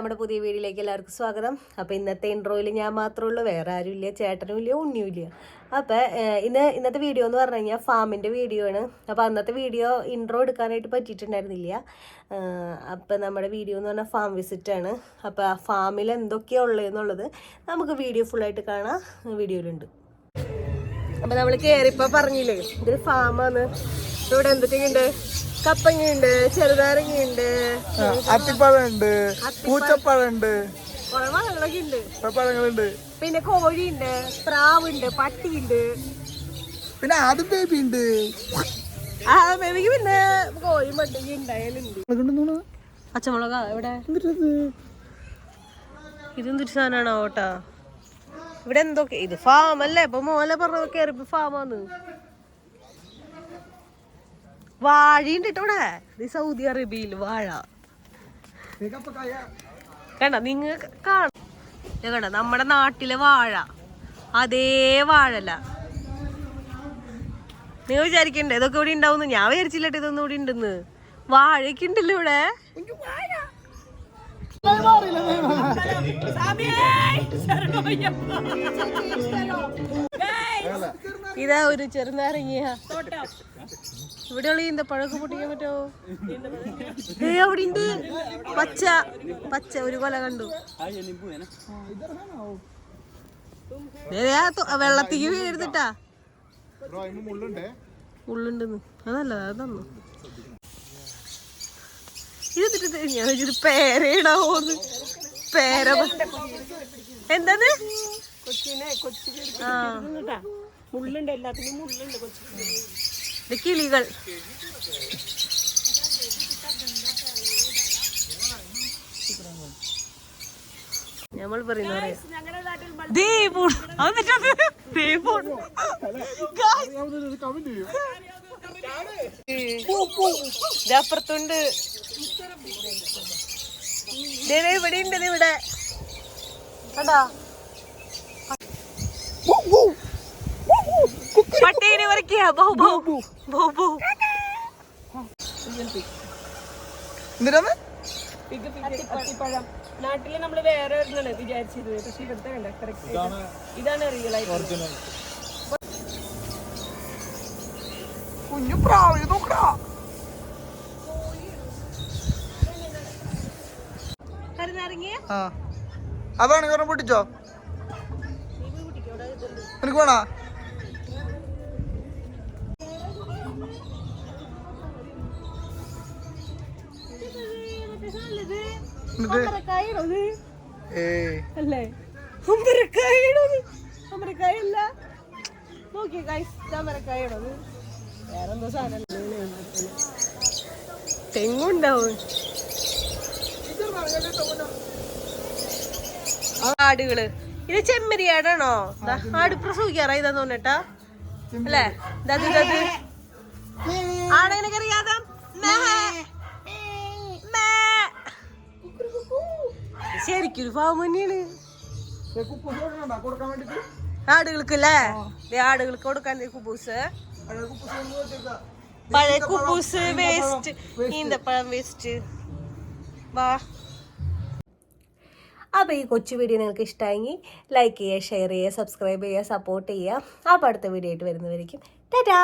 നമ്മുടെ പുതിയ വീഡിയോയിലേക്ക് എല്ലാവർക്കും സ്വാഗതം. അപ്പോൾ ഇന്നത്തെ ഇൻട്രോയിൽ ഞാൻ മാത്രമേ ഉള്ളൂ, വേറെ ആരും ഇല്ല, ചേട്ടനും ഇല്ല, ഉണ്ണിയും ഇല്ല. അപ്പോൾ ഇന്നത്തെ വീഡിയോ എന്ന് പറഞ്ഞു കഴിഞ്ഞാൽ ഫാമിൻ്റെ വീഡിയോ ആണ്. അപ്പോൾ അന്നത്തെ വീഡിയോ ഇൻട്രോ എടുക്കാനായിട്ട് പറ്റിയിട്ടുണ്ടായിരുന്നില്ല. അപ്പോൾ നമ്മുടെ വീഡിയോ എന്ന് പറഞ്ഞാൽ ഫാം വിസിറ്റാണ്. അപ്പോൾ ആ ഫാമിൽ എന്തൊക്കെയാണ് ഉള്ളതെന്നുള്ളത് നമുക്ക് വീഡിയോ ഫുള്ളായിട്ട് കാണാം, വീഡിയോയിലുണ്ട്. അപ്പോൾ നമ്മൾ കയറിയപ്പോൾ പറഞ്ഞില്ലേ ഇതൊരു ഫാമാണ്. ഇവിടെ എന്തൊക്കെയുണ്ട്? കപ്പങ്ങയുണ്ട്, ചെറുനാരങ്ങയുണ്ട്, അത്തിപ്പഴമുണ്ട്, പൂച്ചപ്പഴമുണ്ട്, കുറെ പഴങ്ങളൊക്കെ ഉണ്ട്. പഴങ്ങളുണ്ട്, പിന്നെ കോഴിയുണ്ട്, പ്രാവുണ്ട്, പട്ടിയുണ്ട്, പിന്നെ ആദ്യം ബേബി ഉണ്ട്. ബേബിക്ക് പിന്നെ കോഴി പട്ടിക്ക് ഉണ്ടായാലുണ്ട്. പച്ചമുളക ഇവിടെ ഇതെന്തൊരു സാധനമാണോ ഓട്ടാ? ഇവിടെ എന്തൊക്കെ ഇത് ഫാം അല്ലേ? ഇപ്പൊ മോലെ പറഞ്ഞ കയറിപ്പോ ഫാമാന്ന്. വാഴയുണ്ട് കേട്ടോ ഇവിടെ. സൗദി അറേബ്യയിൽ വാഴ കണ്ട, നിങ്ങൾ കണ്ട നമ്മുടെ നാട്ടിലെ വാഴ അതേ വാഴല്ല. നിങ്ങൾ വിചാരിക്കണ്ടേ ഇതൊക്കെ ഇവിടെ ഉണ്ടാവുന്നു? ഞാൻ വിചാരിച്ചില്ലട്ടോ ഇതൊന്നും ഇവിടെ ഉണ്ടെന്ന്. വാഴയൊക്കെ ഉണ്ടല്ലോ ഇവിടെ. ഇതാ ഒരു ചെറുനാരങ്ങ. ഇവിടെയുള്ള இந்த പഴമൊക്കെ പൊട്ടിക്കാൻ പറ്റുമോ? അവിടെ ഉണ്ട് പച്ച പച്ച ഒരു കൊല കണ്ടു. വെള്ളത്തേക്ക് വീഴുന്നിട്ടാ മുള്ളുണ്ടെന്ന്. അതല്ല അതൊന്നു ഇത് ഞാൻ വെച്ചിട്ട് പേരയിടാവോന്ന്. പേര എന്താണ് മുള്ളുണ്ട്, എല്ലാത്തിനും മുള്ളുണ്ട്. കിളികൾ നമ്മൾ പറയുന്ന അപ്പുറത്തുണ്ട്. ഇവിടെ ഉണ്ട്, ഇവിടെ കണ്ടാ പട്ടീനെ വരയ്ക്കുക. അത്തിപ്പഴം നാട്ടില് നമ്മള് വേറെ ഒരെണ്ണാണ് വിചാരിച്ചിരുന്നത്, പക്ഷെ ഇവിടുത്തെ കണ്ട കറക്റ്റ് ഇതാണ് റിയൽ ആയിട്ട്. കുഞ്ഞു പ്രാവ് നോക്കടാ. അതാണ് ഒരെണ്ണം പൊട്ടിച്ചോ? എനിക്ക് വേണോ? തെങ്ങുണ്ടാവും. ആടുകള് ഇത് ചെമ്മരിയാടാണോ? ആട് പ്രസവിക്കാറായി ഇതാന്ന് തോന്നട്ടാ അല്ലേ? ആടെങ്ങനെ അറിയാതെ ശരിക്കൊരു ഫാം തന്നെയാണ് ആടുകൾക്കല്ലേ. ആടുകൾക്ക് കൊടുക്കാൻ കുബൂസ്, പഴയ കുബൂസ് വേസ്റ്റ്, ഈന്തപ്പഴം വേസ്റ്റ്. വാ. അപ്പോൾ ഈ കൊച്ചു വീഡിയോ നിങ്ങൾക്ക് ഇഷ്ടമായെങ്കിൽ ലൈക്ക് ചെയ്യുക, ഷെയർ ചെയ്യുക, സബ്സ്ക്രൈബ് ചെയ്യുക, സപ്പോർട്ട് ചെയ്യുക. അപ്പോൾ അടുത്ത വീഡിയോ ആയിട്ട് വരുന്നവരേക്കും ടാറ്റാ.